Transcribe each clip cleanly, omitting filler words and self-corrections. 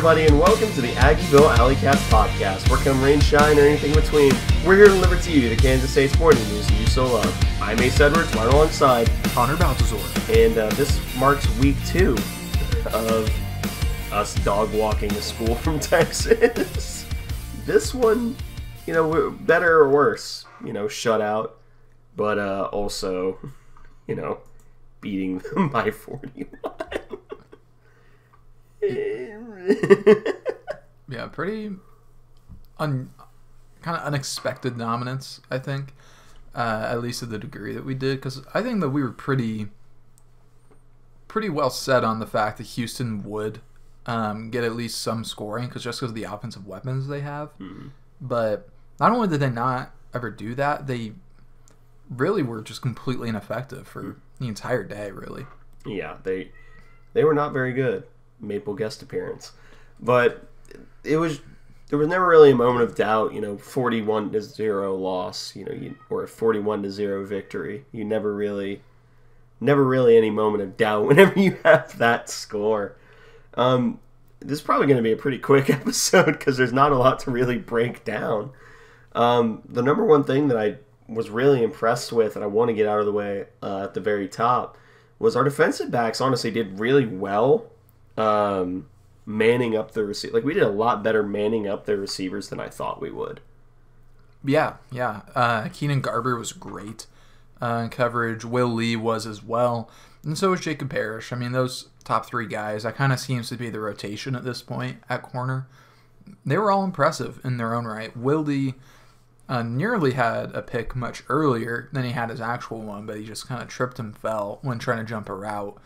everybody, and welcome to the Aggieville Alleycats podcast, where come rain, shine, or anything in between, we're here to deliver to you the Kansas State sporting news you so love. I'm Ace Edwards, right alongside Connor Baltazar. And this marks week 2 of us dog walking to school from Texas. This one, better or worse, shutout, but also, beating them by 41. Yeah, pretty kind of unexpected dominance, I think, at least to the degree that we did, because I think that we were pretty well set on the fact that Houston would get at least some scoring, because of the offensive weapons they have. Mm-hmm. But not only did they not ever do that, they really were just completely ineffective for the entire day, really. Yeah, they were not very good. Maple guest appearance, but there was never really a moment of doubt. 41-0 loss, or a 41-0 victory. You never really any moment of doubt whenever you have that score. This is probably going to be a pretty quick episode because there's not a lot to really break down. The number one thing that I was really impressed with, and I want to get out of the way at the very top, was our defensive backs honestly did really well. Manning up the receiver. Like, we did a lot better manning up their receivers than I thought we would. Yeah. Keenan Garber was great in coverage. Will Lee was as well. And so was Jacob Parrish. I mean, those top 3 guys, that kind of seems to be the rotation at this point at corner. They were all impressive in their own right. Will Lee nearly had a pick much earlier than he had his actual one, but he just kind of tripped and fell when trying to jump a route.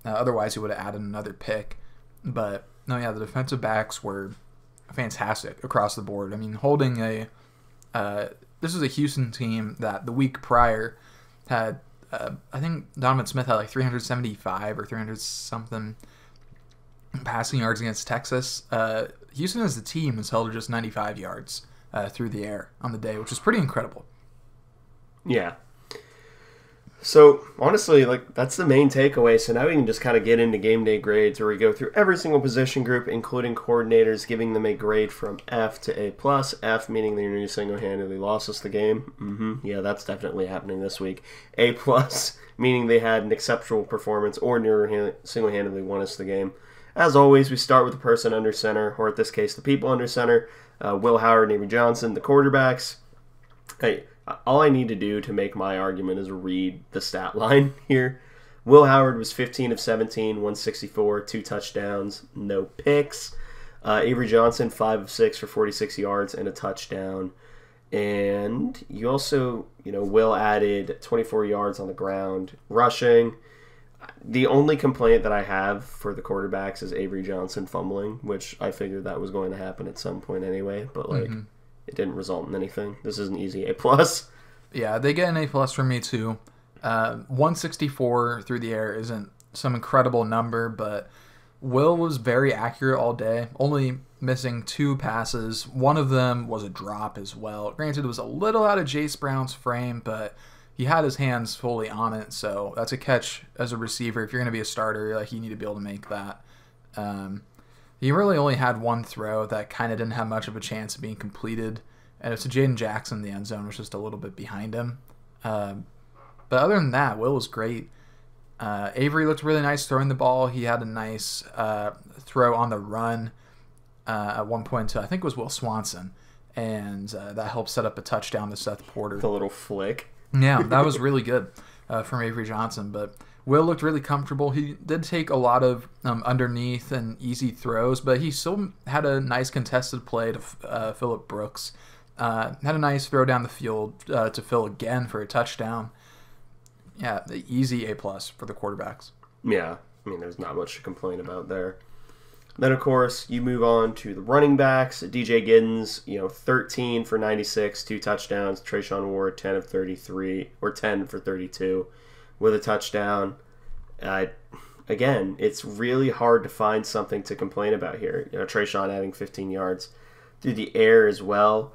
Otherwise, he would have added another pick. But, no, yeah, the defensive backs were fantastic across the board. I mean, holding this is a Houston team that the week prior had, I think Donovan Smith had like 375 or 300-something passing yards against Texas. Houston as a team has held just 95 yards through the air on the day, which is pretty incredible. Yeah. So, honestly, that's the main takeaway. So now we can just kind of get into game day grades, where we go through every single position group, including coordinators, giving them a grade from F to A+. F meaning they nearly single-handedly lost us the game. Yeah, that's definitely happening this week. A+, meaning they had an exceptional performance or nearly single-handedly won us the game. As always, we start with the person under center, or in this case, the people under center. Will Howard and Avery Johnson, the quarterbacks. Hey, all I need to do to make my argument is read the stat line here. Will Howard was 15 of 17, 164, 2 touchdowns, no picks. Avery Johnson, 5 of 6 for 46 yards and a touchdown. And you also, Will added 24 yards on the ground rushing. The only complaint that I have for the quarterbacks is Avery Johnson fumbling, which I figured that was going to happen at some point anyway, but it didn't result in anything. This is an easy A+. Yeah, they get an A+ from me too. 164 through the air isn't some incredible number, but Will was very accurate all day, only missing 2 passes. One of them was a drop as well. Granted, it was a little out of Jace Brown's frame, but he had his hands fully on it, so that's a catch as a receiver. If you're going to be a starter, you need to be able to make that. He really only had 1 throw that kind of didn't have much of a chance of being completed, and it's to Jaden Jackson in the end zone, which was just a little bit behind him. But other than that, Will was great. Avery looked really nice throwing the ball. He had a nice throw on the run at one point to, I think it was Will Swanson, and that helped set up a touchdown to Seth Porter. The little flick. Yeah, that was really good from Avery Johnson, but Will looked really comfortable. He did take a lot of underneath and easy throws, but he still had a nice contested play to Phillip Brooks. Had a nice throw down the field to Phil again for a touchdown. Yeah, the easy A+ for the quarterbacks. Yeah, I mean, there's not much to complain about there. Then, of course, you move on to the running backs. DJ Giddens, 13 for 96, 2 touchdowns. Trayshawn Ward, 10 of 33, or 10 for 32 with a touchdown. Again, it's really hard to find something to complain about here. Trayshawn adding 15 yards through the air as well.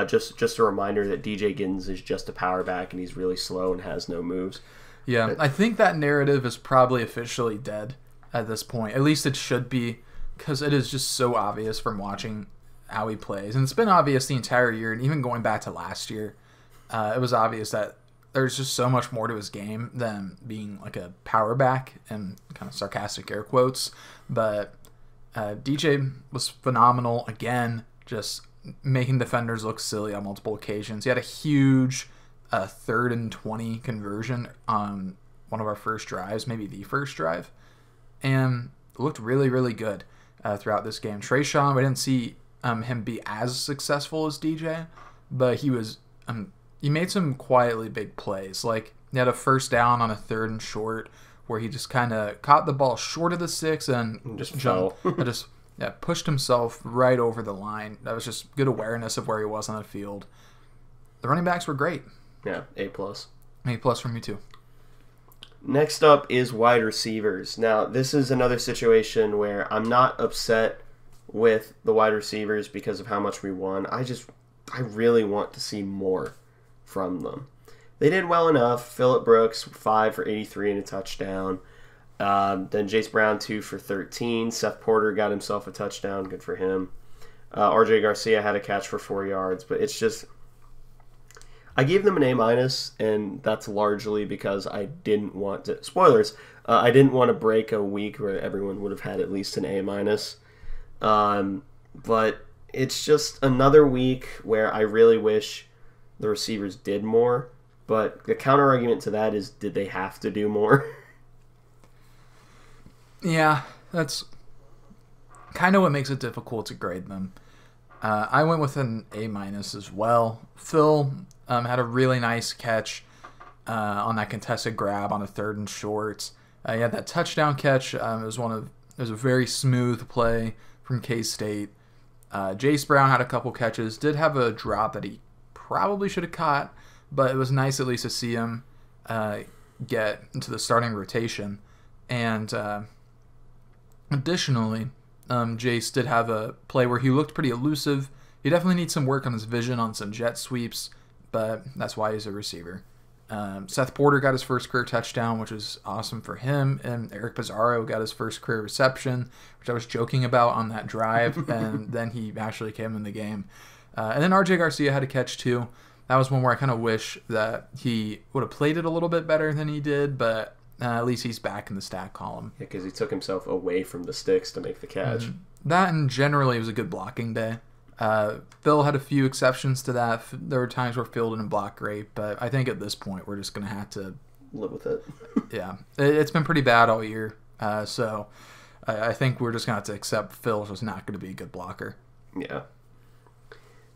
Just a reminder that DJ Giddens is just a power back and he's really slow and has no moves. Yeah, I think that narrative is probably officially dead at this point. At least it should be. because it is just so obvious from watching how he plays. And it's been obvious the entire year, and even going back to last year, it was obvious that there's just so much more to his game than being like a power back, and kind of sarcastic air quotes. But DJ was phenomenal again, just making defenders look silly on multiple occasions. He had a huge 3rd and 20 conversion on one of our first drives, maybe the first drive, and looked really, really good throughout this game. Trayshawn, we didn't see him be as successful as DJ, but he was he made some quietly big plays. Like, he had a first down on a 3rd and short where he just kind of caught the ball short of the 6 and just jumped. Pushed himself right over the line. That was just good awareness of where he was on the field. The running backs were great. Yeah, A+. A+ from me too. Next up is wide receivers. Now, this is another situation where I'm not upset with the wide receivers because of how much we won. I really want to see more from them. They did well enough. Phillip Brooks, 5 for 83 and a touchdown. Then Jace Brown, 2 for 13. Seth Porter got himself a touchdown. Good for him. RJ Garcia had a catch for 4 yards. But it's just, I gave them an A-, and that's largely because I didn't want to, spoilers, I didn't want to break a week where everyone would have had at least an A-. But it's just another week where I really wish the receivers did more. But the counter argument to that is, did they have to do more? Yeah, that's kind of what makes it difficult to grade them. I went with an A- as well. Phil had a really nice catch on that contested grab on a 3rd and short. He had that touchdown catch. It was a very smooth play from K-State. Jace Brown had a couple catches. Did have a drop that he probably should have caught, but it was nice at least to see him get into the starting rotation. And additionally, Jace did have a play where he looked pretty elusive. He definitely needs some work on his vision on some jet sweeps, but that's why he's a receiver. Seth Porter got his first career touchdown, which was awesome for him, and Eric Pizarro got his first career reception, which I was joking about on that drive, and then he actually came in the game. And then RJ Garcia had a catch too. That was one where I kind of wish that he would have played it a little bit better than he did, but at least he's back in the stat column. Yeah, because he took himself away from the sticks to make the catch. That, and generally it was a good blocking day. Phil had a few exceptions to that. There were times where Phil didn't block great, but I think at this point we're just going to have to live with it. Yeah, it's been pretty bad all year, so I think we're just going to have to accept Phil's just not going to be a good blocker. Yeah.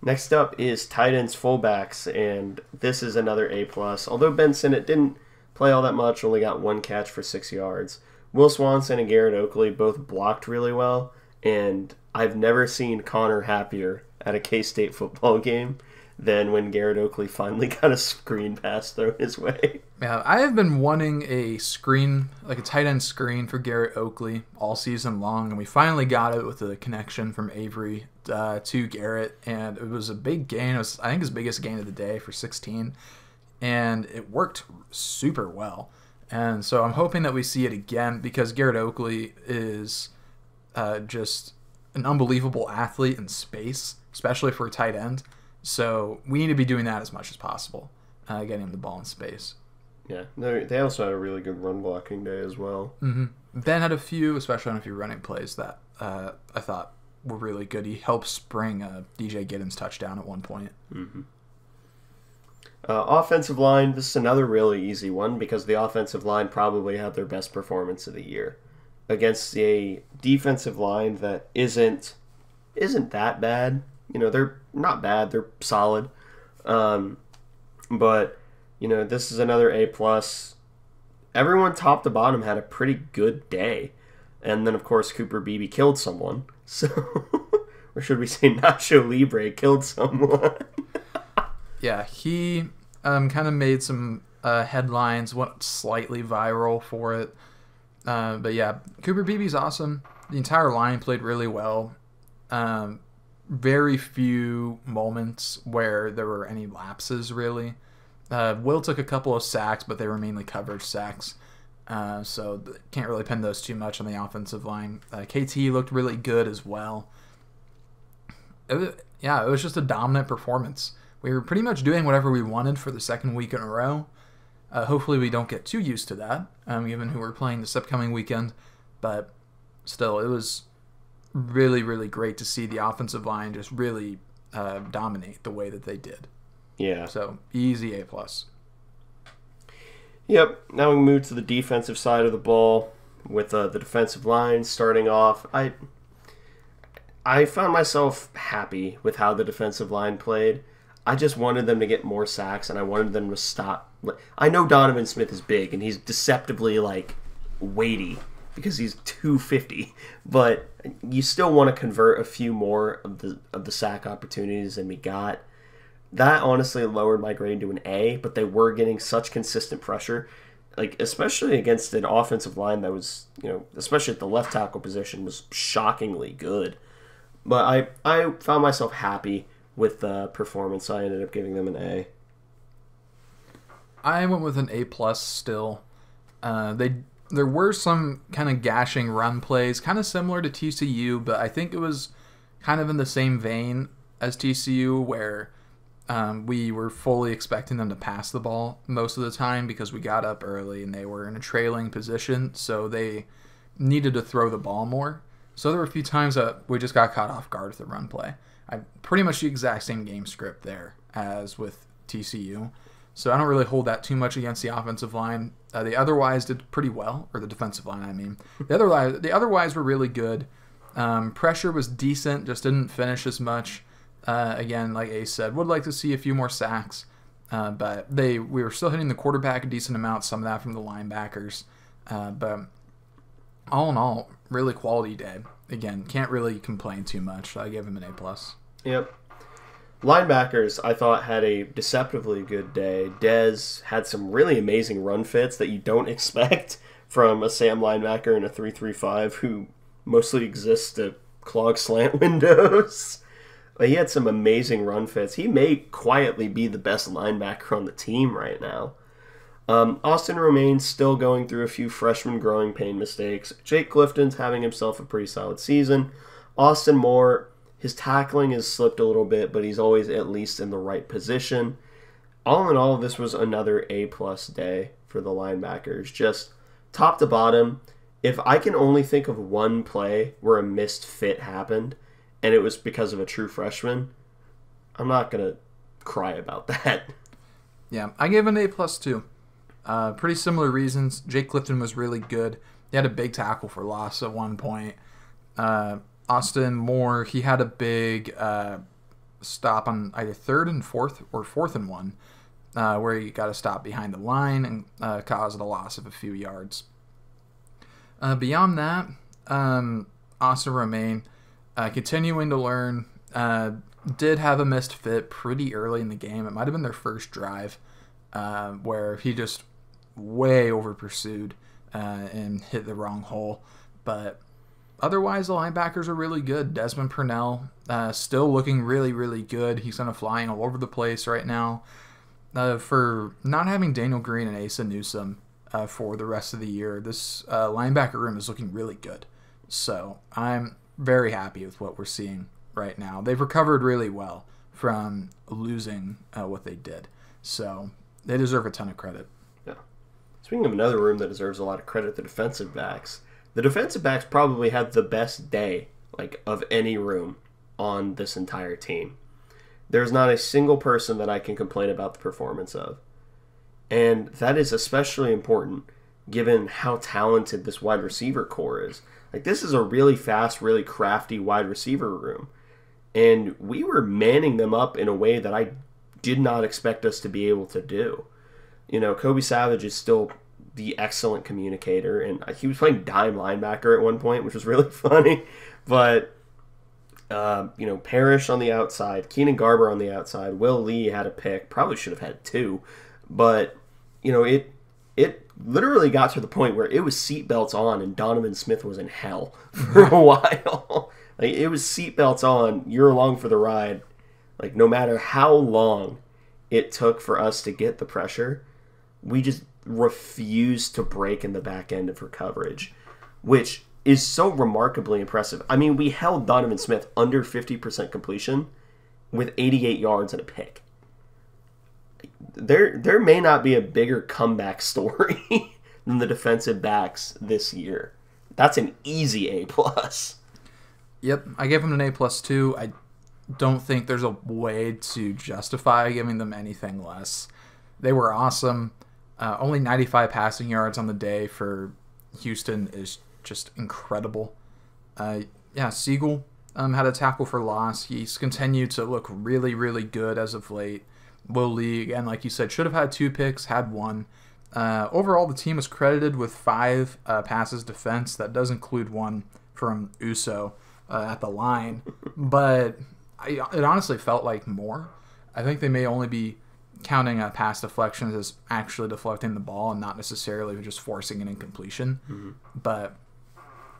Next up is tight ends fullbacks, and this is another A+. Although Ben Sinnott didn't play all that much, only got 1 catch for 6 yards. Will Swanson and Garrett Oakley both blocked really well, and I've never seen Connor happier at a K-State football game than when Garrett Oakley finally got a screen pass thrown his way. Yeah, I have been wanting a screen, like a tight end screen for Garrett Oakley all season long, and we finally got it with the connection from Avery to Garrett, and it was a big gain. It was, I think, his biggest gain of the day for 16, and it worked super well. And so I'm hoping that we see it again, because Garrett Oakley is just an unbelievable athlete in space, especially for a tight end. So we need to be doing that as much as possible, getting him the ball in space. Yeah, they also had a really good run blocking day as well. Mm-hmm. Ben had a few, especially on a few running plays that I thought were really good. He helped spring DJ Giddens' touchdown at one point. Mm-hmm. Offensive line, this is another really easy one because the offensive line probably had their best performance of the year against a defensive line that isn't that bad. You know, they're not bad, they're solid. But, you know, this is another A+. Everyone top to bottom had a pretty good day. And then, of course, Cooper Beebe killed someone. So, or should we say Nacho Libre killed someone? Yeah, he kind of made some headlines, went slightly viral for it. But yeah, Cooper Beebe's awesome. The entire line played really well. Very few moments where there were any lapses, really. Will took a couple of sacks, but they were mainly coverage sacks. So can't really pin those too much on the offensive line. KT looked really good as well. It was just a dominant performance. We were pretty much doing whatever we wanted for the second week in a row. Hopefully we don't get too used to that, given who we're playing this upcoming weekend. But still, it was really, really great to see the offensive line just really dominate the way that they did. Yeah. So, easy A+. Yep. Now we move to the defensive side of the ball with the defensive line starting off. I found myself happy with how the defensive line played. I just wanted them to get more sacks, and I wanted them to stop. I know Donovan Smith is big, and he's deceptively, weighty because he's 250, but you still want to convert a few more of the sack opportunities than we got. That honestly lowered my grade to an A, but they were getting such consistent pressure, especially against an offensive line that was, especially at the left tackle position, was shockingly good. But I found myself happy with the performance. I ended up giving them an A. I went with an A+ still. There were some kind of gashing run plays, kind of similar to TCU, but I think it was kind of in the same vein as TCU, where we were fully expecting them to pass the ball most of the time because we got up early and they were in a trailing position, so they needed to throw the ball more. So there were a few times that we just got caught off guard with the run play. Pretty much the exact same game script there as with TCU. So I don't really hold that too much against the offensive line. They otherwise did pretty well, or the defensive line, I mean. The otherwise were really good. Pressure was decent, just didn't finish as much. Again, like Ace said, would like to see a few more sacks. But we were still hitting the quarterback a decent amount, some of that from the linebackers. But all in all, really quality day. Again, can't really complain too much. So I gave him an A+. Yep. Linebackers, I thought, had a deceptively good day. Dez had some really amazing run fits that you don't expect from a Sam linebacker in a 3-3-5 who mostly exists to clog slant windows. But he had some amazing run fits. He may quietly be the best linebacker on the team right now. Austin Romain's still going through a few freshman growing pain mistakes. Jake Clifton's having himself a pretty solid season. Austin Moore, his tackling has slipped a little bit, but he's always at least in the right position. All in all, this was another A+ day for the linebackers. Just top to bottom, if I can only think of one play where a missed fit happened, and it was because of a true freshman, I'm not going to cry about that. Yeah, I gave an A+ too. Pretty similar reasons. Jake Clifton was really good. He had a big tackle for loss at one point. Austin Moore, he had a big stop on either 3rd and 4th or 4th and 1, where he got a stop behind the line and caused a loss of a few yards. Beyond that, Austin Romain, continuing to learn, did have a missed fit pretty early in the game. It might have been their first drive, where he just way over pursued and hit the wrong hole. But otherwise, the linebackers are really good. Desmond Purnell still looking really, really good. He's kind of flying all over the place right now. For not having Daniel Green and Asa Newsome for the rest of the year, this linebacker room is looking really good. So I'm very happy with what we're seeing right now. They've recovered really well from losing what they did. So they deserve a ton of credit. Yeah. Speaking of another room that deserves a lot of credit, the defensive backs. The defensive backs probably had the best day, of any room on this entire team. There's not a single person that I can complain about the performance of. And that is especially important given how talented this wide receiver core is. This is a really fast, really crafty wide receiver room. And we were manning them up in a way that I did not expect us to be able to do. Kobe Savage is still the excellent communicator, and he was playing dime linebacker at one point, which was really funny. But, Parrish on the outside, Keenan Garber on the outside, Will Lee had a pick, probably should have had 2. But, it literally got to the point where it was seatbelts on and Donovan Smith was in hell for a while. It was seatbelts on, you're along for the ride. No matter how long it took for us to get the pressure, we just refused to break in the back end of her coverage, which is so remarkably impressive. I mean, we held Donovan Smith under 50% completion with 88 yards and a pick. There may not be a bigger comeback story than the defensive backs this year. That's an easy A+. Yep, I gave them an A+ too. I don't think there's a way to justify giving them anything less. They were awesome. Only 95 passing yards on the day for Houston is just incredible. Siegel had a tackle for loss. He's continued to look really, really good as of late. Will Lee, again, like you said, should have had 2 picks, had 1. Overall, the team is credited with 5 passes defense. That does include 1 from Uso at the line. But it honestly felt like more. I think they may only be counting pass deflections as actually deflecting the ball and not necessarily just forcing an incompletion. Mm-hmm. But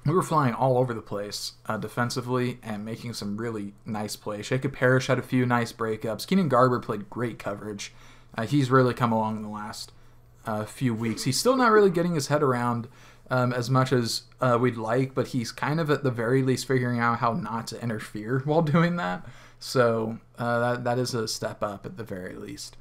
we were flying all over the place defensively and making some really nice plays. Jacob Parrish had a few nice breakups. Keenan Garber played great coverage. He's really come along in the last few weeks. He's still not really getting his head around as much as we'd like, but he's kind of at the very least figuring out how not to interfere while doing that. So that is a step up at the very least.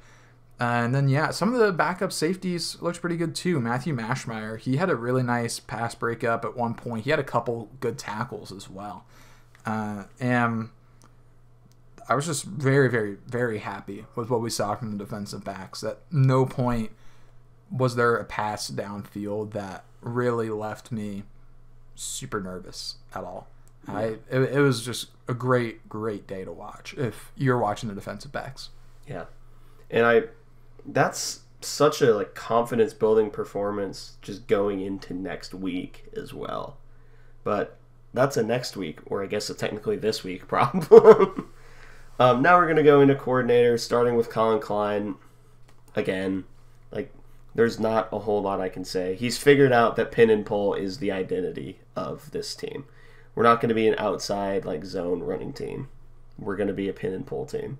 And then, some of the backup safeties looked pretty good too. Matthew Mashmeyer, he had a really nice pass breakup at one point. He had a couple good tackles as well. And I was just very, very, very happy with what we saw from the defensive backs. At no point was there a pass downfield that really left me super nervous at all. Yeah. It was just a great, great day to watch if you're watching the defensive backs. Yeah. And that's such a confidence building performance just going into next week as well. But that's a next week, or I guess a technically this week problem. Now we're going to go into coordinators, starting with Colin Klein. Again, there's not a whole lot I can say. He's figured out that pin and pull is the identity of this team. We're not going to be an outside zone running team. We're going to be a pin and pull team.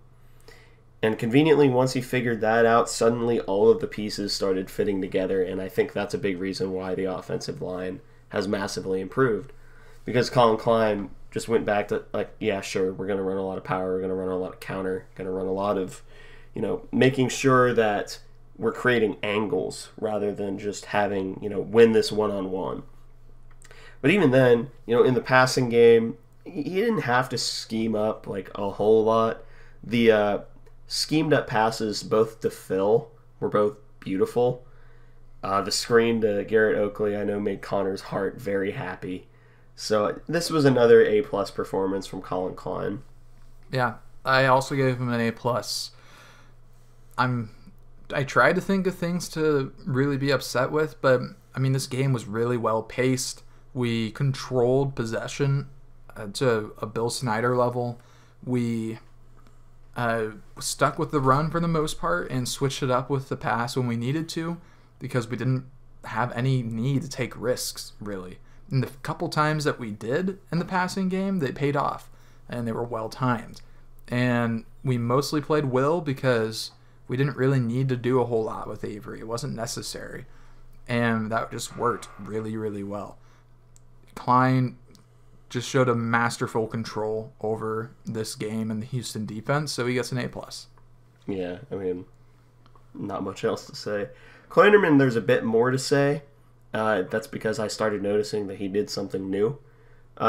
And conveniently, once he figured that out, suddenly all of the pieces started fitting together, and I think that's a big reason why the offensive line has massively improved. Because Colin Klein just went back to, sure, we're going to run a lot of power, we're going to run a lot of counter, going to run a lot of, making sure that we're creating angles rather than just having, win this one-on-one. But even then, in the passing game, he didn't have to scheme up, a whole lot. The schemed up passes both to Phil were both beautiful. The screen to Garrett Oakley, I know, made Connor's heart very happy. So this was another A+ performance from Colin Klein. Yeah, I also gave him an A+. I tried to think of things to really be upset with, but this game was really well paced. We controlled possession to a Bill Snyder level. We stuck with the run for the most part and switched it up with the pass when we needed to because we didn't have any need to take risks, really. And the couple times that we did in the passing game, they paid off, and they were well-timed. And we mostly played Will because we didn't really need to do a whole lot with Avery. It wasn't necessary. And that just worked really, really well. Klein just showed a masterful control over this game and the Houston defense, so he gets an A+. Yeah, not much else to say. Kleinerman, there's a bit more to say. That's because I started noticing that he did something new.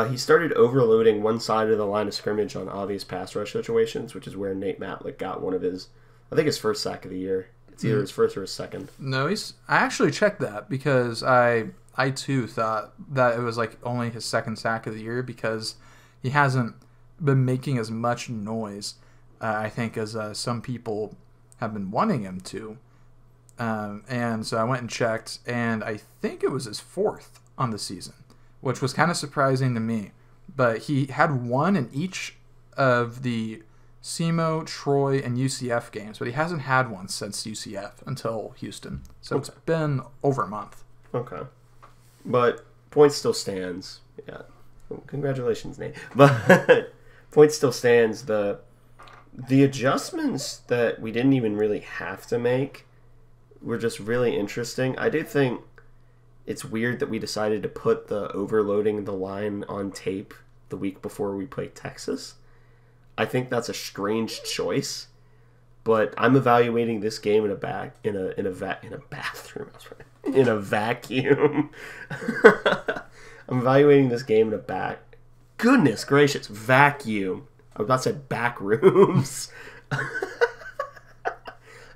He started overloading one side of the line of scrimmage on obvious pass rush situations, which is where Nate Matlick got one of his first sack of the year. It's either his first or his second. No, I actually checked that because I too thought that it was only his second sack of the year because he hasn't been making as much noise, I think, as some people have been wanting him to. And so I went and checked, and I think it was his 4th on the season, which was kind of surprising to me. But he had one in each of the SEMO, Troy, and UCF games, but he hasn't had one since UCF until Houston. So It's been over a month. Okay. But point still stands. Yeah. Well, congratulations, Nate. But point still stands. The adjustments that we didn't even really have to make were just really interesting. I do think it's weird that we decided to put the overloading the line on tape the week before we played Texas. I think that's a strange choice, but I'm evaluating this game in a bathroom. In a vacuum. I'm evaluating this game in a goodness gracious, vacuum. I was about to say back rooms.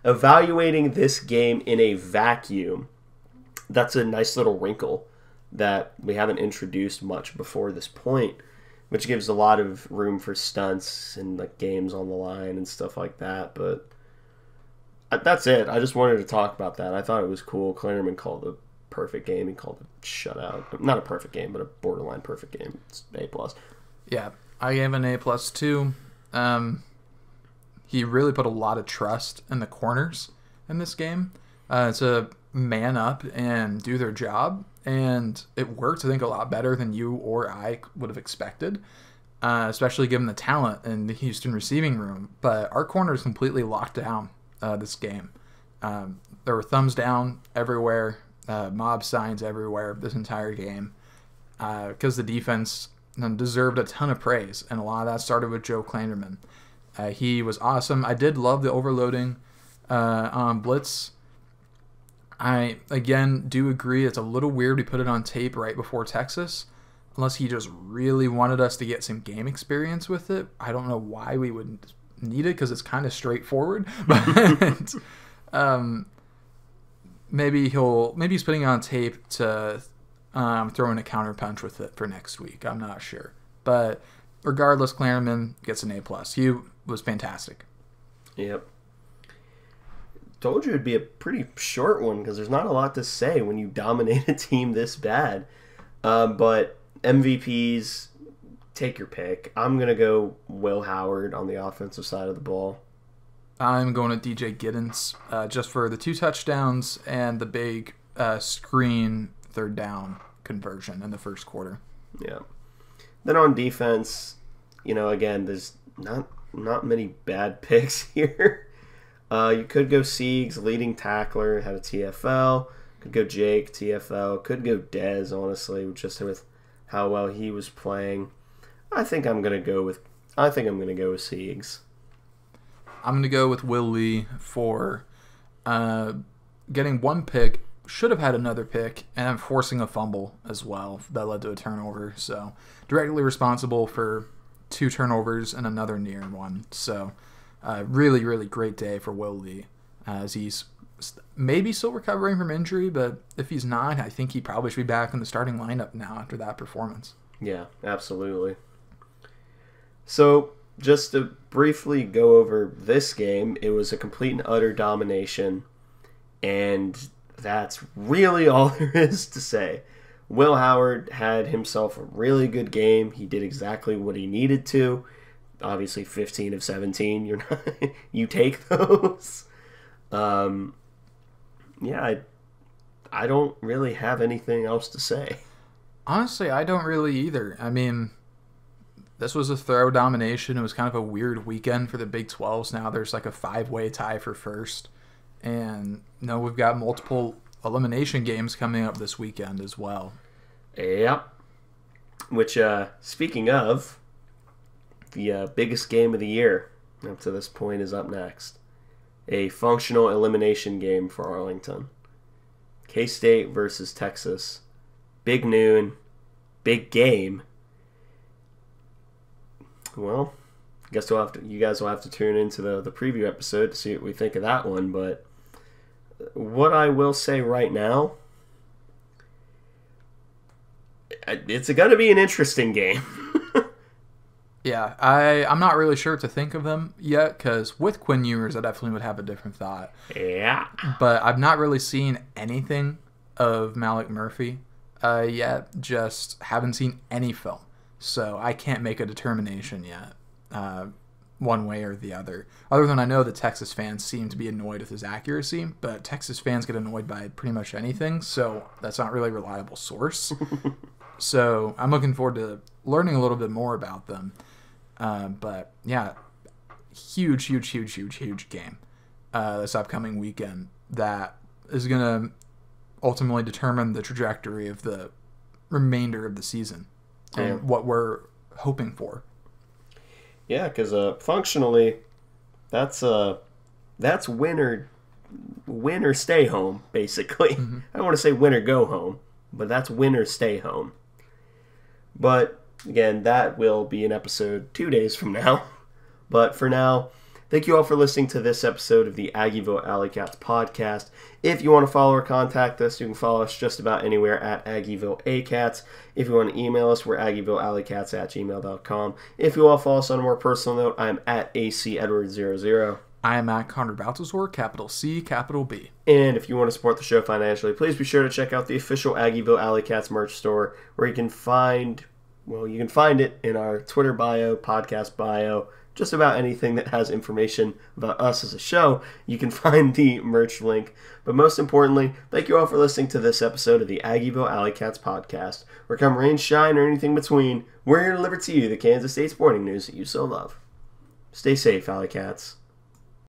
Evaluating this game in a vacuum. That's a nice little wrinkle that we haven't introduced much before this point, which gives a lot of room for stunts and like games on the line and stuff like that. But that's it. I just wanted to talk about that. I thought it was cool. Klingerman called a perfect game. He called a shutout. Not a perfect game, but a borderline perfect game. It's A+. Yeah, I gave an A+ too. He really put a lot of trust in the corners in this game to man up and do their job, and it worked, I think, a lot better than you or I would have expected, especially given the talent in the Houston receiving room. But our corners completely locked down this game. There were thumbs down everywhere, mob signs everywhere this entire game, because the defense deserved a ton of praise, and a lot of that started with Joe Klanderman. He was awesome. I did love the overloading on blitz. I, again, do agree it's a little weird we put it on tape right before Texas, unless he just really wanted us to get some game experience with it. I don't know why we would need it, because it's kind of straightforward. But maybe he's putting it on tape to throw in a counterpunch with it for next week. I'm not sure. But regardless, Klanderman gets an A+. He was fantastic. Yep. Told you it'd be a pretty short one because there's not a lot to say when you dominate a team this bad. But MVPs, take your pick. I'm going to go Will Howard on the offensive side of the ball. I'm going to DJ Giddens just for the 2 touchdowns and the big screen third down conversion in the first quarter. Yeah. Then on defense, again, there's not many bad picks here. You could go Siegs, leading tackler, had a TFL. Could go Jake, TFL. Could go Dez, honestly, just with how well he was playing. I think I'm gonna go with Siegs. I'm gonna go with Will Lee for getting 1 pick. Should have had another pick, and forcing a fumble as well that led to a turnover. So directly responsible for 2 turnovers and another near one. So really, really great day for Will Lee, as he's maybe still recovering from injury, but if he's not, I think he probably should be back in the starting lineup now after that performance. Yeah, absolutely. So just to briefly go over this game, it was a complete and utter domination, and that's really all there is to say. Will Howard had himself a really good game. He did exactly what he needed to. Obviously, 15 of 17. You take those. Yeah, I don't really have anything else to say. Honestly, I don't really either. I mean, this was a thorough domination. It was kind of a weird weekend for the Big 12s. Now there's like a 5-way tie for first. And we've got multiple elimination games coming up this weekend as well. Yep. Which, speaking of, the biggest game of the year up to this point is up next. A functional elimination game for Arlington. K-State versus Texas. Big noon. Big game. Well, I guess you guys will have to tune into the preview episode to see what we think of that one. But what I will say right now, it's going to be an interesting game. Yeah, I'm not really sure what to think of them yet, because with Quinn Ewers, I definitely would have a different thought. Yeah. But I've not really seen anything of Malik Murphy yet, just haven't seen any film. So I can't make a determination yet, one way or the other. Other than I know that Texas fans seem to be annoyed with his accuracy, but Texas fans get annoyed by pretty much anything, so that's not really a reliable source. So I'm looking forward to learning a little bit more about them. But yeah, huge game this upcoming weekend that is going to ultimately determine the trajectory of the remainder of the season and what we're hoping for. Yeah, because functionally, that's win or stay home, basically. Mm-hmm. I don't want to say win or go home, but that's win or stay home. But again, that will be an episode 2 days from now. But for now, thank you all for listening to this episode of the Aggieville Alleycats podcast. If you want to follow or contact us, you can follow us just about anywhere at Aggieville Alleycats. If you want to email us, we're AggievilleAlleycats@gmail.com. If you want to follow us on a more personal note, I'm at ACEdward00. I am at Connor Baltazar, capital C, capital B. And if you want to support the show financially, please be sure to check out the official Aggieville Alleycats merch store, where you can find it in our Twitter bio, podcast bio, just about anything that has information about us as a show. You can find the merch link. But most importantly, thank you all for listening to this episode of the Aggieville Alleycats podcast, where come rain, shine, or anything between, we're here to deliver to you the Kansas State sporting news that you so love. Stay safe, Alleycats.